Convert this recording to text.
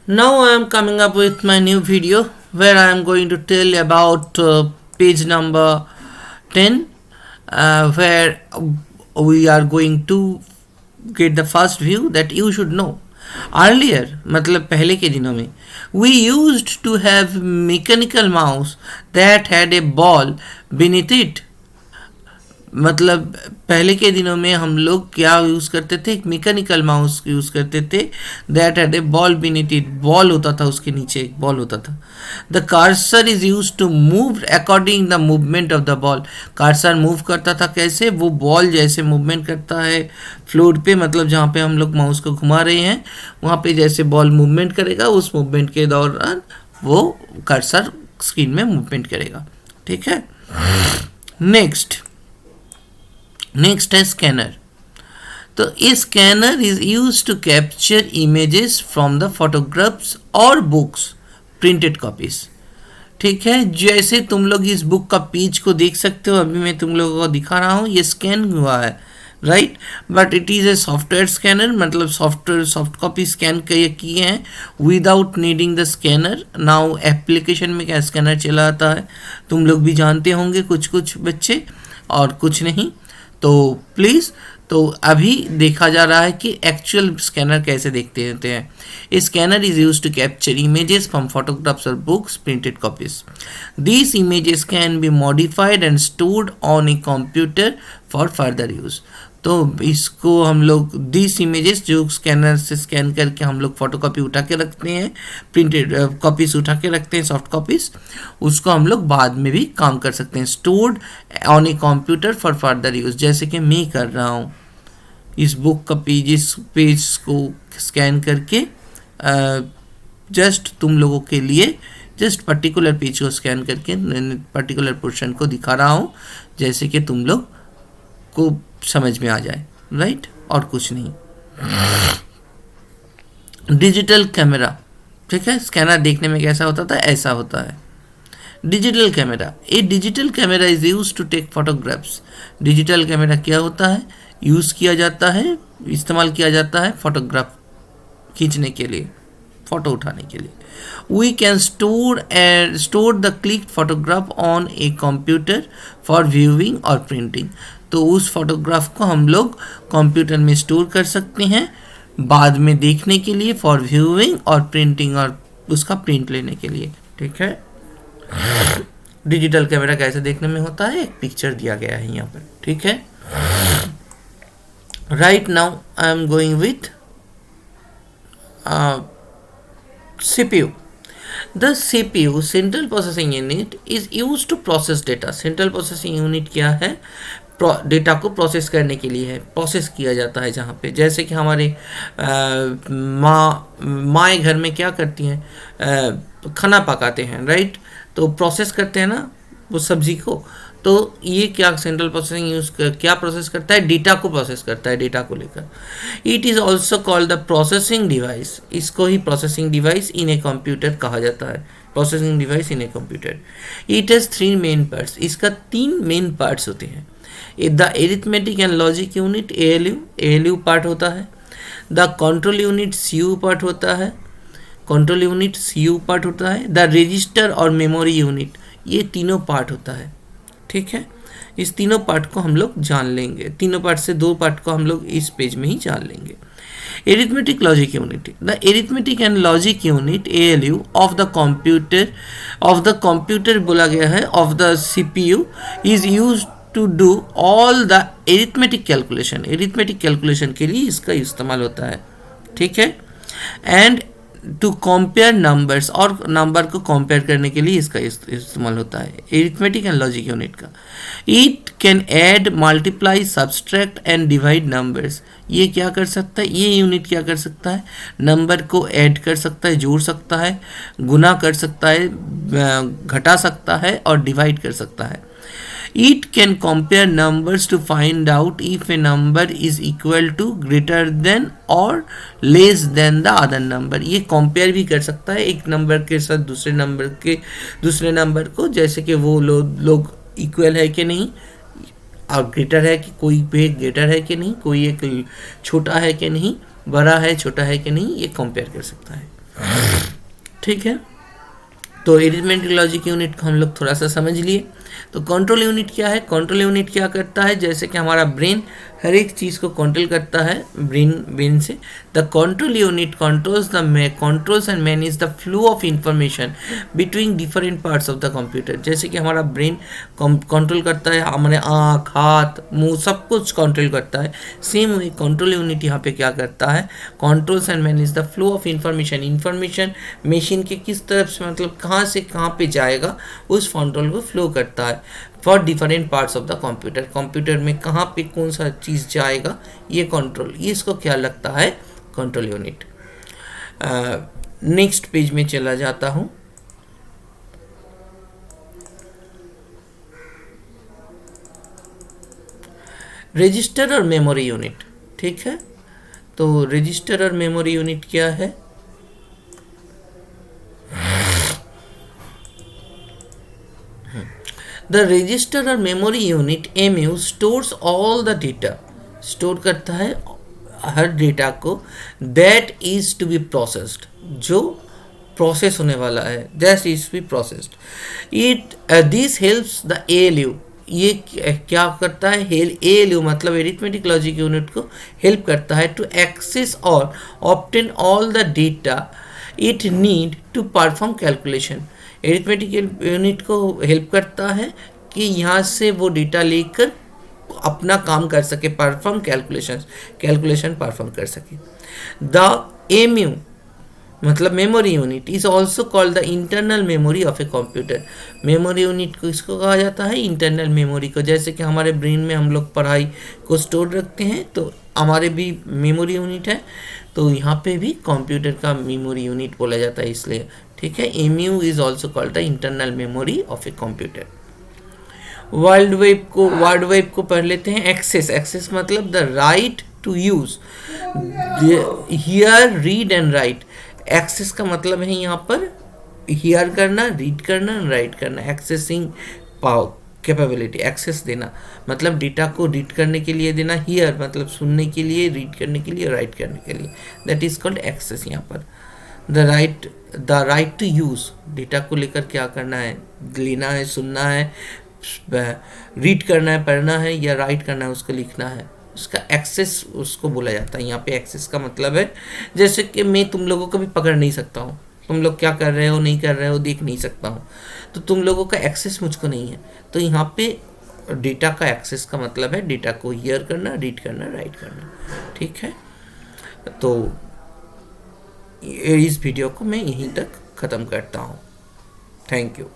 Now I am coming up with my new video where I am going to tell about page number 10 where we are going to get the first view that you should know. Earlier, मतलब पहले के दिनों में, we used to have mechanical mouse that had a ball beneath it. मतलब पहले के दिनों में हम लोग क्या यूज़ करते थे, एक मैकेनिकल माउस यूज़ करते थे that had a ball beneath it. Ball होता था, उसके नीचे एक बॉल होता था. The cursor is use to move according the movement of the ball. Cursor move करता था कैसे, वो बॉल जैसे मूवमेंट करता है फ्लोर पे, मतलब जहाँ पे हम लोग माउस को घुमा रहे हैं वहाँ पे जैसे बॉल मूवमेंट करेगा, उस मूवमेंट के दौरान वो कर्सर स्क्रीन में मूवमेंट करेगा. ठीक है. नेक्स्ट है स्कैनर. तो ये scanner is use to capture images from the photographs और बुक्स प्रिंटेड कॉपीज. ठीक है, जैसे तुम लोग इस बुक का पेज को देख सकते हो, अभी मैं तुम लोगों को दिखा रहा हूँ, ये स्कैन हुआ है, right. But it is a software scanner, मतलब सॉफ्ट कॉपी स्कैन किए हैं without needing the scanner. Now application में क्या स्कैनर चला आता है, तुम लोग भी जानते होंगे, कुछ बच्चे और कुछ नहीं. तो प्लीज़, तो अभी देखा जा रहा है कि एक्चुअल स्कैनर कैसे देखते होते हैं. A scanner is use to capture images from photographs और books printed copies. These images can be modified and stored on a computer for further use. तो इसको हम लोग दिस इमेजेस जो स्कैनर से स्कैन करके हम लोग फोटो कॉपी उठा के रखते हैं, प्रिंटेड कॉपीज उठा के रखते हैं, सॉफ्ट कॉपीज, उसको हम लोग बाद में भी काम कर सकते हैं. Stored on a computer for further use, जैसे कि मैं कर रहा हूँ इस बुक का पेज को स्कैन करके जस्ट तुम लोगों के लिए जस्ट पर्टिकुलर पेज को स्कैन करके पर्टिकुलर पोर्शन को दिखा रहा हूँ, जैसे कि तुम लोग को समझ में आ जाए, राइट, और कुछ नहीं. Digital camera. ठीक है, स्कैनर देखने में कैसा होता था, ऐसा होता है. Digital camera. A digital camera is use to take photographs. Digital camera क्या होता है, यूज़ किया जाता है, इस्तेमाल किया जाता है फोटोग्राफ खींचने के लिए, फोटो उठाने के लिए. We can store the clicked photograph on a computer for viewing or printing. तो उस फोटोग्राफ को हम लोग कंप्यूटर में स्टोर कर सकते हैं बाद में देखने के लिए, फॉर व्यूइंग और प्रिंटिंग, और उसका प्रिंट लेने के लिए. ठीक है. डिजिटल कैमरा कैसे देखने में होता है, एक पिक्चर दिया गया है यहाँ पर. ठीक है. Right now I am going with CPU. The CPU, Central Processing Unit, is used to process data. Central Processing Unit क्या है, डेटा को करने के लिए है, प्रोसेस किया जाता है जहाँ पे, जैसे कि हमारे माँ घर में क्या करती हैं, खाना पकाते हैं, राइट. तो प्रोसेस करते हैं ना वो सब्जी को. तो ये क्या सेंट्रल प्रोसेसिंग क्या प्रोसेस करता है, डेटा को प्रोसेस करता है, डेटा को लेकर. It is also called the processing device. इसको ही processing device in a computer कहा जाता है. Processing device in a computer. It has 3 main parts. इसका 3 मेन पार्ट्स होते हैं. The arithmetic and logic unit ALU part होता है. The control unit CU part होता है. द रजिस्टर और मेमोरी यूनिट, ये तीनों पार्ट होता है. ठीक है. इस तीनों पार्ट को हम लोग जान लेंगे, तीनों पार्ट से 2 पार्ट को हम लोग इस पेज में ही जान लेंगे. Arithmetic logic unit. The arithmetic and logic unit ALU of the computer बोला गया है, of the CPU is use to do all the arithmetic calculation. Arithmetic calculation के लिए इसका इस्तेमाल होता है. ठीक है. एंड टू कंपेयर नंबर्स, और नंबर को कंपेयर करने के लिए इसका इस्तेमाल होता है एरिथमेटिक एंड लॉजिक यूनिट का. It can add, multiply, subtract and divide numbers. ये क्या कर सकता है, ये यूनिट क्या कर सकता है, नंबर को ऐड कर सकता है, जोड़ सकता है, गुना कर सकता है, घटा सकता है और डिवाइड कर सकता है. It can compare numbers to find out if a number is equal to, greater than or less than the other number. ये compare भी कर सकता है एक नंबर के साथ दूसरे नंबर को, जैसे कि वो लोग इक्वल है कि नहीं, और ग्रेटर है कि कोई पे ग्रेटर है कि नहीं, कोई एक छोटा है कि नहीं, बड़ा है छोटा है कि नहीं, ये कंपेयर कर सकता है. ठीक है, तो एरिथमेटिक लॉजिक यूनिट को हम लोग थोड़ा सा समझ लिए। तो कंट्रोल यूनिट क्या है? कंट्रोल यूनिट क्या करता है? जैसे कि हमारा ब्रेन हर एक चीज़ को कंट्रोल करता है ब्रेन से। The control unit controls and manage the flow of information between different parts of the computer. जैसे कि हमारा ब्रेन कंट्रोल करता है, हमारे आँख, हाथ, मुंह सब कुछ कंट्रोल करता है। सेम वे कंट्रोल यूनिट यहाँ पे क्या करता है? Controls and manage the flow of information machine के किस तरफ से, मतलब कहाँ से कहाँ पे जाएगा, उस कंट्रोल को फ्लो करता है for different parts of the computer में कहाँ पे कौन सा चीज़ जाएगा, ये कंट्रोल, ये इसको क्या लगता है? Control unit. नेक्स्ट पेज में चला जाता हूँ। रजिस्टर और मेमोरी यूनिट, ठीक है। तो रजिस्टर और मेमोरी यूनिट क्या है? द रजिस्टर और memory unit MU stores all the data, store करता है हर डेटा को that is to be processed, जो प्रोसेस होने वाला है, that is to be processed. This helps the ALU, ये क्या करता है? ALU मतलब एरिथमेटिक लॉजिक यूनिट को हेल्प करता है टू एक्सेस और obtain all the data it need to perform calculation. Arithmetic unit को हेल्प करता है कि यहाँ से वो डेटा लेकर अपना काम कर सके, कैलकुलेशन परफॉर्म कर सके। द MU मतलब memory unit is also called the internal memory of a computer. Memory unit को इसको कहा जाता है इंटरनल मेमोरी को। जैसे कि हमारे ब्रेन में हम लोग पढ़ाई को स्टोर रखते हैं, तो हमारे भी मेमोरी यूनिट है, तो यहाँ पे भी कंप्यूटर का मेमोरी यूनिट बोला जाता है, इसलिए, ठीक है। MU is also called the internal memory of a computer. World web को पढ़ लेते हैं। एक्सेस मतलब the right to use, hear, read and write. Access का मतलब है यहाँ पर हियर करना, रीड करना, राइट करना। एक्सेसिंग पावर कैपेबिलिटी, एक्सेस देना मतलब डेटा को रीड करने के लिए देना, हियर मतलब सुनने के लिए, रीड करने के लिए, राइट करने के लिए, दैट इज कॉल्ड एक्सेस। यहाँ पर the right to use, data को लेकर क्या करना है? लेना है, सुनना है, रीड करना है, पढ़ना है, या राइट करना है, उसको लिखना है, उसका एक्सेस उसको बोला जाता है। यहाँ पे एक्सेस का मतलब है जैसे कि मैं तुम लोगों को भी पकड़ नहीं सकता हूँ, तुम लोग क्या कर रहे हो, नहीं कर रहे हो, देख नहीं सकता हूँ, तो तुम लोगों का एक्सेस मुझको नहीं है। तो यहाँ पे डेटा का एक्सेस का मतलब है डेटा को हियर करना, रीड करना, राइट करना, ठीक है। तो इस वीडियो को मैं यहीं तक ख़त्म करता हूँ। Thank you.